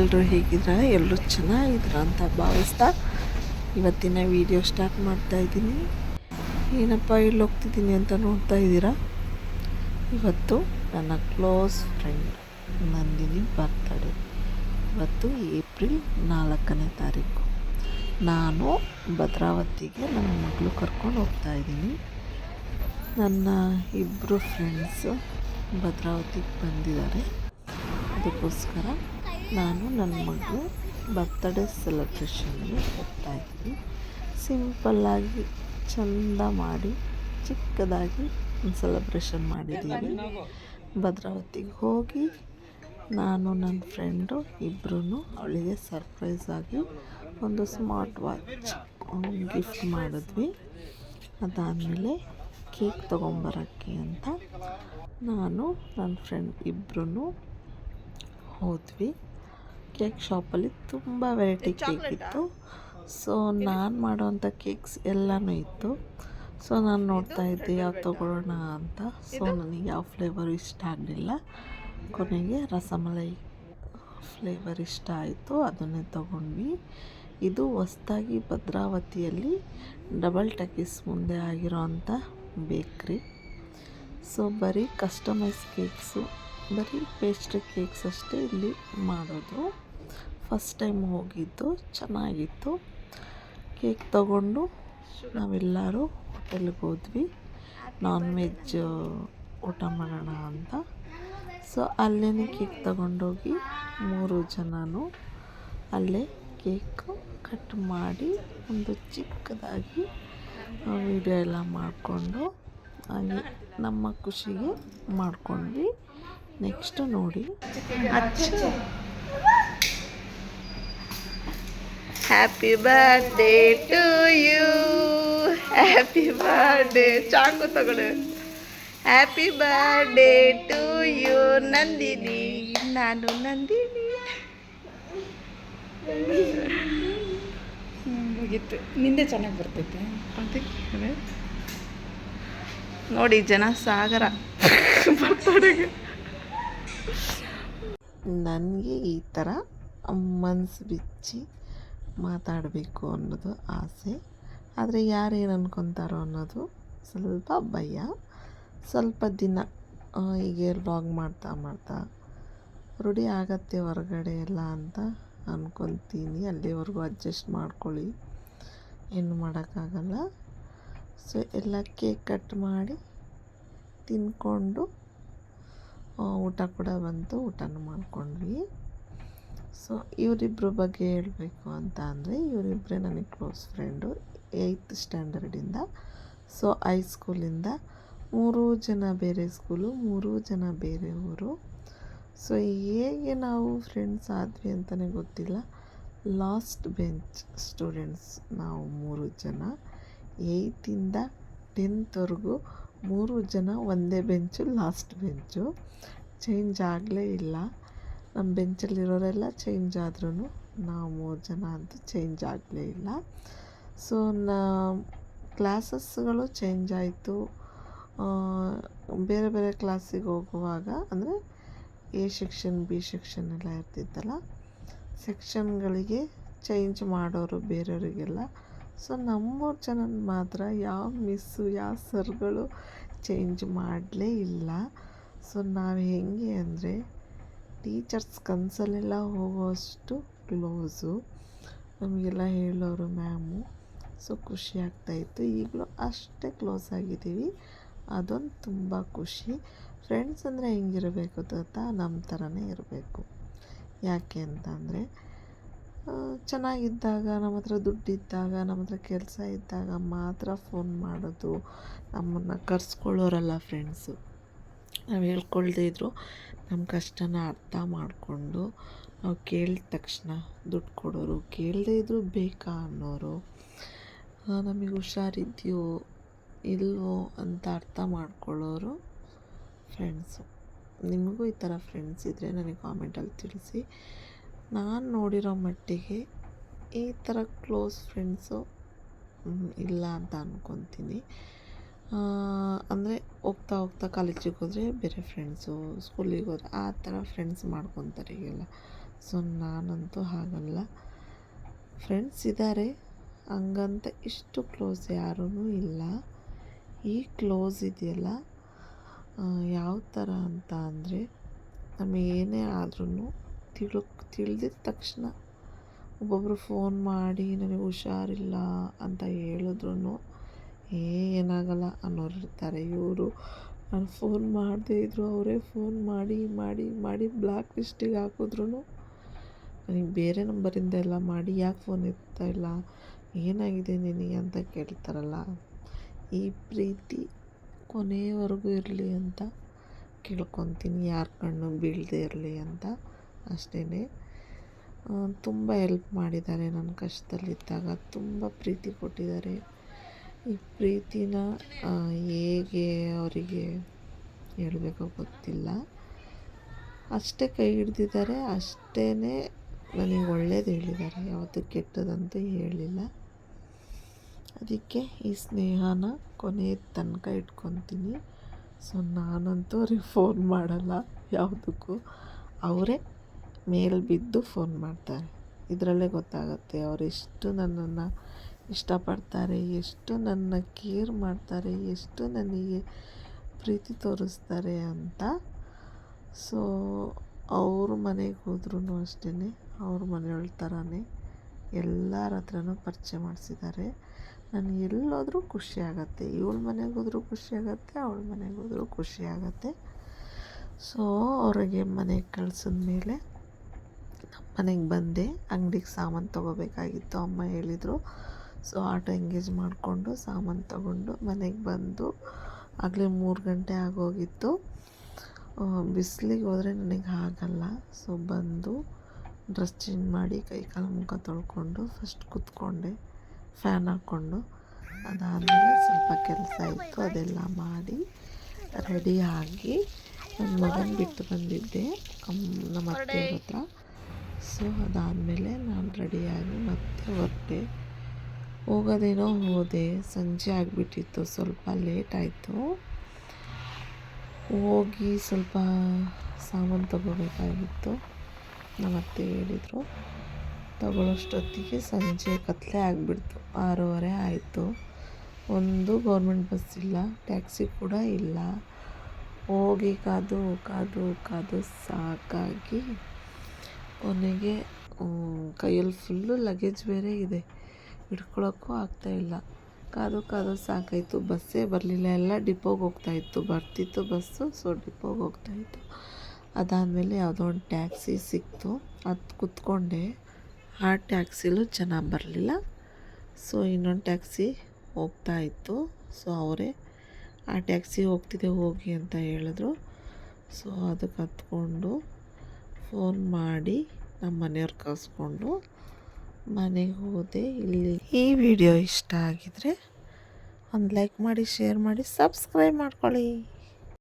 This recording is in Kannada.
ಎಲ್ಲರೂ ಹೇಗಿದ್ದೀರಾ? ಎಲ್ಲರೂ ಚೆನ್ನಾಗಿದ್ದೀರಾ ಅಂತ ಭಾವಿಸ್ತಾ ಇವತ್ತಿನ ವಿಡಿಯೋ ಸ್ಟಾರ್ಟ್ ಮಾಡ್ತಾ ಇದ್ದೀನಿ. ಏನಪ್ಪ ಇಲ್ಲಿ ಹೋಗ್ತಿದ್ದೀನಿ ಅಂತ ನೋಡ್ತಾ ಇದ್ದೀರಾ? ಇವತ್ತು ನನ್ನ ಕ್ಲೋಸ್ ಫ್ರೆಂಡ್ ನಂದಿನಿ ಬರ್ತ್ಡೇ. ಇವತ್ತು ಏಪ್ರಿಲ್ 4ನೇ ತಾರೀಕು. ನಾನು ಭದ್ರಾವತಿಗೆ ನನ್ನ ಮಗಳು ಕರ್ಕೊಂಡು ಹೋಗ್ತಾ ಇದ್ದೀನಿ. ನನ್ನ ಇಬ್ಬರು ಫ್ರೆಂಡ್ಸು ಭದ್ರಾವತಿಗೆ ಬಂದಿದ್ದಾರೆ. ಅದಕ್ಕೋಸ್ಕರ ನಾನು ನನ್ನ ಮಗಳು ಬರ್ತ್ಡೇ ಸೆಲೆಬ್ರೇಷನ್ಗೆ ಹೋಗ್ತಾ ಇದ್ದೀನಿ. ಸಿಂಪಲ್ಲಾಗಿ ಚೆಂದ ಮಾಡಿ ಚಿಕ್ಕದಾಗಿ ಒಂದು ಸೆಲೆಬ್ರೇಷನ್ ಮಾಡಿದ್ದೀವಿ. ಭದ್ರಾವತಿಗೆ ಹೋಗಿ ನಾನು ನನ್ನ ಫ್ರೆಂಡು ಇಬ್ಬರೂ ಅವಳಿಗೆ ಸರ್ಪ್ರೈಸ್ ಆಗಿ ಒಂದು ಸ್ಮಾರ್ಟ್ ವಾಚ್ ಗಿಫ್ಟ್ ಮಾಡಿದ್ವಿ. ಅದಾದಮೇಲೆ ಕೇಕ್ ತೊಗೊಂಬರೋಕ್ಕೆ ಅಂತ ನಾನು ನನ್ನ ಫ್ರೆಂಡ್ ಇಬ್ಬರೂ ಹೋದ್ವಿ. ಕೇಕ್ ಶಾಪಲ್ಲಿ ತುಂಬ ವೆರೈಟಿ ಕೇಕ್ ಇತ್ತು. ಸೊ ನಾನು ಮಾಡೋವಂಥ ಕೇಕ್ಸ್ ಎಲ್ಲನೂ ಇತ್ತು. ಸೊ ನಾನು ನೋಡ್ತಾ ಇದ್ದೆ ಯಾವ್ದು ತೊಗೊಳ್ಳೋಣ ಅಂತ. ಸೊ ನನಗೆ ಯಾವ ಫ್ಲೇವರು ಇಷ್ಟ ಆಗಲಿಲ್ಲ. ಕೊನೆಗೆ ರಸಮಲೈ ಫ್ಲೇವರ್ ಇಷ್ಟ ಆಯಿತು, ಅದನ್ನೇ ತೊಗೊಂಡ್ವಿ. ಇದು ಹೊಸ್ದಾಗಿ ಭದ್ರಾವತಿಯಲ್ಲಿ ಡಬಲ್ ಟಕೀಸ್ ಮುಂದೆ ಆಗಿರೋವಂಥ ಬೇಕ್ರಿ. ಸೊ ಬರೀ ಕಸ್ಟಮೈಸ್ ಕೇಕ್ಸು, ಬರೀ ಪೇಸ್ಟ್ರಿ ಕೇಕ್ಸ್ ಅಷ್ಟೇ ಇಲ್ಲಿ ಮಾಡೋದು. ಫಸ್ಟ್ ಟೈಮ್ ಹೋಗಿದ್ದು, ಚೆನ್ನಾಗಿತ್ತು. ಕೇಕ್ ತಗೊಂಡು ನಾವೆಲ್ಲರೂ ಹೋಟೆಲ್ಗೆ ಹೋದ್ವಿ, ನಾನ್ ವೆಜ್ ಊಟ ಮಾಡೋಣ ಅಂತ. ಸೊ ಅಲ್ಲೇ ಕೇಕ್ ತಗೊಂಡೋಗಿ 3 ಜನನೂ ಅಲ್ಲೇ ಕೇಕು ಕಟ್ ಮಾಡಿ ಒಂದು ಚಿಕ್ಕದಾಗಿ ವಿಡಿಯೋ ಎಲ್ಲ ಮಾಡಿಕೊಂಡು ಹಾಗೆ ನಮ್ಮ ಖುಷಿಗೆ ಮಾಡ್ಕೊಂಡ್ವಿ. ನೆಕ್ಸ್ಟ್ ನೋಡಿ, happy birthday to you, happy birthday ಚಾಕು ತಗೊಳ್ಳು. Happy birthday to you Nandini. ನಾನು ನಂದಿನಿ. ಮುಗೀತು. ನಿಂದೆ ಚೆನ್ನಾಗಿ ಬರ್ತೈತೆ. ಅದಕ್ಕೆ ನೋಡಿ ಜನ ಸಾಗರ. ನನಗೆ ಈ ಥರ ಮನಸ್ಸು ಬಿಚ್ಚಿ ಮಾತಾಡಬೇಕು ಅನ್ನೋದು ಆಸೆ. ಆದರೆ ಯಾರೇನು ಅನ್ಕೊತಾರೋ ಅನ್ನೋದು ಸ್ವಲ್ಪ ಭಯ. ಸ್ವಲ್ಪ ದಿನ ಹೀಗೆ ವ್ಲಾಗ್ ಮಾಡ್ತಾ ರೂಢಿ ಆಗತ್ತೆ ಹೊರಗಡೆ ಎಲ್ಲ ಅಂತ ಅಂದ್ಕೊತೀನಿ. ಅಲ್ಲಿವರೆಗೂ ಅಡ್ಜಸ್ಟ್ ಮಾಡ್ಕೊಳ್ಳಿ, ಏನು ಮಾಡೋಕ್ಕಾಗಲ್ಲ. ಸೊ ಎಲ್ಲ ಕೇಕ್ ಕಟ್ ಮಾಡಿ ತಿಂದ್ಕೊಂಡು ಊಟ ಕೂಡ ಬಂತು, ಊಟನೂ ಮಾಡ್ಕೊಂಡ್ವಿ. ಸೊ ಇವರಿಬ್ಬರ ಬಗ್ಗೆ ಹೇಳಬೇಕು ಅಂತ ಅಂದರೆ, ಇವರಿಬ್ಬರೇ ನನಗೆ ಕ್ಲೋಸ್ ಫ್ರೆಂಡು 8th ಸ್ಟ್ಯಾಂಡರ್ಡಿಂದ. ಸೊ ಹೈಸ್ಕೂಲಿಂದ 3 ಜನ ಬೇರೆ ಸ್ಕೂಲು, 3 ಜನ ಬೇರೆ ಊರು. ಸೊ ಹೇಗೆ ನಾವು ಫ್ರೆಂಡ್ಸ್ ಆದ್ವಿ ಅಂತಲೇ ಗೊತ್ತಿಲ್ಲ. ಲಾಸ್ಟ್ ಬೆಂಚ್ ಸ್ಟೂಡೆಂಟ್ಸ್ ನಾವು 3 ಜನ. 8th 10th 3 ಜನ ಒಂದೇ ಬೆಂಚು, ಲಾಸ್ಟ್ ಬೆಂಚು. ಚೇಂಜ್ ಆಗಲೇ ಇಲ್ಲ. ನಮ್ಮ ಬೆಂಚಲ್ಲಿರೋರೆಲ್ಲ ಚೇಂಜ್ ಆದ್ರೂ ನಾವು 3 ಜನ ಅಂತೂ ಚೇಂಜ್ ಆಗಲೇ ಇಲ್ಲ. ಸೊ ಕ್ಲಾಸಸ್ಗಳು ಚೇಂಜ್ ಆಯಿತು. ಬೇರೆ ಬೇರೆ ಕ್ಲಾಸಿಗೆ ಹೋಗುವಾಗ, ಅಂದರೆ ಎ ಸೆಕ್ಷನ್ ಬಿ ಸೆಕ್ಷನ್ ಎಲ್ಲ ಇರ್ತಿತ್ತಲ್ಲ, ಸೆಕ್ಷನ್ಗಳಿಗೆ ಚೇಂಜ್ ಮಾಡೋರು ಬೇರೆಯವರಿಗೆಲ್ಲ. ಸೊ ನಮ್ಮ 3 ಜನ ಮಾತ್ರ ಯಾವ ಮಿಸ್ಸು ಯಾವ ಸರ್ಗಳು ಚೇಂಜ್ ಮಾಡಲೇ ಇಲ್ಲ. ಸೊ ನಾವು ಹೆಂಗೆ ಅಂದರೆ ಟೀಚರ್ಸ್ ಕನಸಲ್ಲೆಲ್ಲ ಹೋಗೋಷ್ಟು ಕ್ಲೋಸು. ನಮಗೆಲ್ಲ ಹೇಳೋರು ಮ್ಯಾಮು. ಸೊ ಖುಷಿ ಆಗ್ತಾಯಿತ್ತು. ಈಗಲೂ ಅಷ್ಟೇ ಕ್ಲೋಸ್ ಆಗಿದ್ದೀವಿ. ಅದೊಂದು ತುಂಬ ಖುಷಿ. ಫ್ರೆಂಡ್ಸ್ ಅಂದರೆ ಹೆಂಗಿರಬೇಕು ಗೊತ್ತಾ? ನಮ್ಮ ಥರನೇ ಇರಬೇಕು. ಯಾಕೆ ಅಂತಂದರೆ ಚೆನ್ನಾಗಿದ್ದಾಗ, ನಮ್ಮ ಹತ್ರ ದುಡ್ಡಿದ್ದಾಗ, ನಮ್ಮ ಹತ್ರ ಕೆಲಸ ಇದ್ದಾಗ ಮಾತ್ರ ಫೋನ್ ಮಾಡೋದು. ನಮ್ಮನ್ನು ಕರೆಸ್ಕೊಳ್ಳೋರಲ್ಲ ಫ್ರೆಂಡ್ಸು. ನಾವು ಹೇಳ್ಕೊಳ್ದೇ ಇದ್ದರೂ ನಮ್ಮ ಕಷ್ಟನ ಅರ್ಥ ಮಾಡಿಕೊಂಡು ನಾವು ಕೇಳಿದ ತಕ್ಷಣ ದುಡ್ಡು ಕೊಡೋರು, ಕೇಳದೇ ಇದ್ದರೂ ಬೇಕಾ ಅನ್ನೋರು, ನಮಗೆ ಹುಷಾರಿದೆಯೋ ಇಲ್ವೋ ಅಂತ ಅರ್ಥ ಮಾಡ್ಕೊಳ್ಳೋರು ಫ್ರೆಂಡ್ಸು. ನಿಮಗೂ ಈ ಥರ ಫ್ರೆಂಡ್ಸ್ ಇದ್ದರೆ ನನಗೆ ಕಾಮೆಂಟಲ್ಲಿ ತಿಳಿಸಿ. ನಾನು ನೋಡಿರೋ ಮಟ್ಟಿಗೆ ಈ ಥರ ಕ್ಲೋಸ್ ಫ್ರೆಂಡ್ಸು ಇಲ್ಲ ಅಂತ ಅಂದ್ಕೊತೀನಿ. ಅಂದರೆ ಹೋಗ್ತಾ ಕಾಲೇಜಿಗೆ ಹೋದರೆ ಬೇರೆ ಫ್ರೆಂಡ್ಸು, ಸ್ಕೂಲಿಗೆ ಹೋದರೆ ಆ ಥರ ಫ್ರೆಂಡ್ಸ್ ಮಾಡ್ಕೊತಾರೆ ಈಗೆಲ್ಲ. ಸೊ ನಾನಂತೂ ಹಾಗಲ್ಲ. ಫ್ರೆಂಡ್ಸ್ ಇದ್ದಾರೆ, ಹಂಗಂತ ಇಷ್ಟು ಕ್ಲೋಸ್ ಯಾರೂ ಇಲ್ಲ. ಈ ಕ್ಲೋಸ್ ಇದೆಯಲ್ಲ ಯಾವ ಥರ ಅಂತ ಅಂದರೆ, ನಮಗೆ ಏನೇ ಆದ್ರೂ ತಿಳಿದಿದ ತಕ್ಷಣ ಒಬ್ಬೊಬ್ಬರು ಫೋನ್ ಮಾಡಿ ನನಗೆ ಹುಷಾರಿಲ್ಲ ಅಂತ ಹೇಳಿದ್ರು ಏನಾಗಲ್ಲ ಅನ್ನೋರು ಇರ್ತಾರೆ. ಇವರು ನಾನು ಫೋನ್ ಮಾಡದೇ ಇದ್ದರೂ ಅವರೇ ಫೋನ್ ಮಾಡಿ ಮಾಡಿ ಮಾಡಿ ಬ್ಲ್ಯಾಕ್ ಲಿಸ್ಟಿಗೆ ಹಾಕಿದ್ರು ನನಗೆ ಬೇರೆ ನಂಬರಿಂದ ಎಲ್ಲ ಮಾಡಿ ಯಾಕೆ ಫೋನ್ ಎತ್ತಾ ಇಲ್ಲ, ಏನಾಗಿದೆ ನಿನಗೆ ಅಂತ ಕೇಳ್ತಾರಲ್ಲ. ಈ ಪ್ರೀತಿ ಕೊನೆಯವರೆಗೂ ಇರಲಿ ಅಂತ ಕೇಳ್ಕೊತೀನಿ, ಯಾರ ಕಣ್ಣು ಬೀಳದೇ ಇರಲಿ ಅಂತ ಅಷ್ಟೇ. ತುಂಬ ಹೆಲ್ಪ್ ಮಾಡಿದ್ದಾರೆ ನನ್ನ ಕಷ್ಟದಲ್ಲಿದ್ದಾಗ, ತುಂಬ ಪ್ರೀತಿ ಕೊಟ್ಟಿದ್ದಾರೆ. ಈ ಪ್ರೀತಿನ ಹೇಗೆ ಅವರಿಗೆ ಹೇಳಬೇಕೋ ಗೊತ್ತಿಲ್ಲ. ಅಷ್ಟೇ ಕೈ ಹಿಡ್ದಿದ್ದಾರೆ, ಅಷ್ಟೇ ನನಗೆ ಒಳ್ಳೇದು ಹೇಳಿದ್ದಾರೆ, ಯಾವತ್ತೂ ಕೆಟ್ಟದಂತೂ ಹೇಳಿಲ್ಲ. ಅದಕ್ಕೆ ಈ ಸ್ನೇಹನ ಕೊನೆ ತನಕ ಇಟ್ಕೊತೀನಿ. ಸೊ ನಾನಂತೂ ಅವ್ರಿಗೆ ಫೋನ್ ಮಾಡಲ್ಲ ಯಾವುದಕ್ಕೂ, ಅವರೇ ಮೇಲೆ ಬಿದ್ದು ಫೋನ್ ಮಾಡ್ತಾರೆ. ಇದರಲ್ಲೇ ಗೊತ್ತಾಗುತ್ತೆ ಅವರು ಎಷ್ಟು ನನ್ನನ್ನು ಇಷ್ಟಪಡ್ತಾರೆ, ಎಷ್ಟು ನನ್ನ ಕೇರ್ ಮಾಡ್ತಾರೆ, ಎಷ್ಟು ನನಗೆ ಪ್ರೀತಿ ತೋರಿಸ್ತಾರೆ ಅಂತ. ಸೊ ಅವ್ರ ಮನೆಗೆ ಹೋದ್ರೂ ಅಷ್ಟೇ, ಅವ್ರ ಮನೆಯವ್ಳ ಥರನೇ ಎಲ್ಲರ ಹತ್ರನೂ ಪರಿಚಯ ಮಾಡಿಸಿದ್ದಾರೆ. ನನಗೆ ಎಲ್ಲೋದ್ರೂ ಖುಷಿ ಆಗುತ್ತೆ, ಇವಳ ಮನೆಗೆ ಹೋದ್ರೂ ಖುಷಿ ಆಗುತ್ತೆ, ಅವಳ ಮನೆಗೆ ಹೋದ್ರೂ ಖುಷಿ ಆಗುತ್ತೆ. ಸೊ ಅವ್ರಿಗೆ ಮನೆಗೆ ಕಳ್ಸಿದ್ಮೇಲೆ ನಮ್ಮ ಮನೆಗೆ ಬಂದೆ. ಅಂಗಡಿಗೆ ಸಾಮಾನು ತೊಗೋಬೇಕಾಗಿತ್ತು, ಅಮ್ಮ ಹೇಳಿದರು. ಸೊ ಆಟೋ ಎಂಗೇಜ್ ಮಾಡಿಕೊಂಡು ಸಾಮಾನು ತೊಗೊಂಡು ಮನೆಗೆ ಬಂದು ಆಗಲೇ 3 ಗಂಟೆ ಆಗೋಗಿತ್ತು. ಬಿಸಿಲಿಗೆ ಹೋದರೆ ನನಗೆ ಆಗಲ್ಲ. ಸೊ ಬಂದು ಡ್ರೆಸ್ ಚೇಂಜ್ ಮಾಡಿ ಕೈ ಕಾಲು ಮುಖ ತೊಳ್ಕೊಂಡು ಫಸ್ಟ್ ಕೂತ್ಕೊಂಡೆ ಫ್ಯಾನ್ ಹಾಕ್ಕೊಂಡು. ಅದಾದಮೇಲೆ ಸ್ವಲ್ಪ ಕೆಲಸ ಇತ್ತು, ಅದೆಲ್ಲ ಮಾಡಿ ರೆಡಿಯಾಗಿ ನನ್ನ ಮಗನ ಬಿಟ್ಟು ಬಂದಿದ್ದೆ ನಮ್ಮ ಅತ್ತೆಯವ್ರ ಹತ್ರ. ಸೊ ಅದಾದಮೇಲೆ ನಾನು ರೆಡಿಯಾಗಿ ಮತ್ತೆ ಹೊರಟೆ. ಹೋಗೋದೇನೋ ಹೋದೆ, ಸಂಜೆ ಆಗಿಬಿಟ್ಟಿತ್ತು, ಸ್ವಲ್ಪ ಲೇಟ್ ಆಯಿತು. ಹೋಗಿ ಸ್ವಲ್ಪ ಸಾಮಾನು ತೊಗೋಬೇಕಾಗಿತ್ತು. ನಮ್ಮ ಅತ್ತೆ ಹೇಳಿದರು. ತಗೊಳ್ಳೋಷ್ಟೊತ್ತಿಗೆ ಸಂಜೆ ಕತ್ತಲೆ ಆಗಿಬಿಡ್ತು, 6:30 ಆಯಿತು. ಒಂದು ಗೌರ್ಮೆಂಟ್ ಬಸ್ ಇಲ್ಲ, ಟ್ಯಾಕ್ಸಿ ಕೂಡ ಇಲ್ಲ. ಹೋಗಿ ಕಾದು ಕಾದು ಕಾದು ಸಾಕಾಗಿ ಕೊನೆಗೆ ಕೈಯಲ್ಲಿ ಫುಲ್ಲು ಲಗೇಜ್ ಬೇರೆ ಇದೆ, ಹಿಡ್ಕೊಳಕ್ಕೂ ಆಗ್ತಾಯಿಲ್ಲ. ಕಾದು ಕಾದು ಸಾಕಾಯಿತು. ಬಸ್ಸೇ ಬರಲಿಲ್ಲ, ಎಲ್ಲ ಡಿಪೋಗೆ ಹೋಗ್ತಾಯಿತ್ತು. ಬರ್ತಿತ್ತು ಬಸ್ಸು, ಸೊ ಡಿಪೋಗೆ ಹೋಗ್ತಾಯಿತ್ತು. ಅದಾದಮೇಲೆ ಯಾವುದೋ ಒಂದು ಟ್ಯಾಕ್ಸಿ ಸಿಕ್ತು, ಅದು ಕೂತ್ಕೊಂಡೆ. ಆ ಟ್ಯಾಕ್ಸಿಲೂ ಚೆನ್ನಾಗಿ ಬರಲಿಲ್ಲ. ಸೊ ಇನ್ನೊಂದು ಟ್ಯಾಕ್ಸಿ ಹೋಗ್ತಾಯಿತ್ತು. ಸೊ ಅವರೇ ಆ ಟ್ಯಾಕ್ಸಿ ಹೋಗ್ತಿದೆ ಹೋಗಿ ಅಂತ ಹೇಳಿದ್ರು. ಸೊ ಅದಕ್ಕೆ ಹತ್ಕೊಂಡು ಫೋನ್ ಮಾಡಿ ನಮ್ಮ ಮನೆಯವ್ರು ಕಳಿಸ್ಕೊಂಡು ಮನೆಗೆ ಹೋದೆ. ಇಲ್ಲಿ ಈ ವಿಡಿಯೋ ಇಷ್ಟ ಆಗಿದರೆ ಒಂದು ಲೈಕ್ ಮಾಡಿ, ಶೇರ್ ಮಾಡಿ, ಸಬ್ಸ್ಕ್ರೈಬ್ ಮಾಡ್ಕೊಳ್ಳಿ.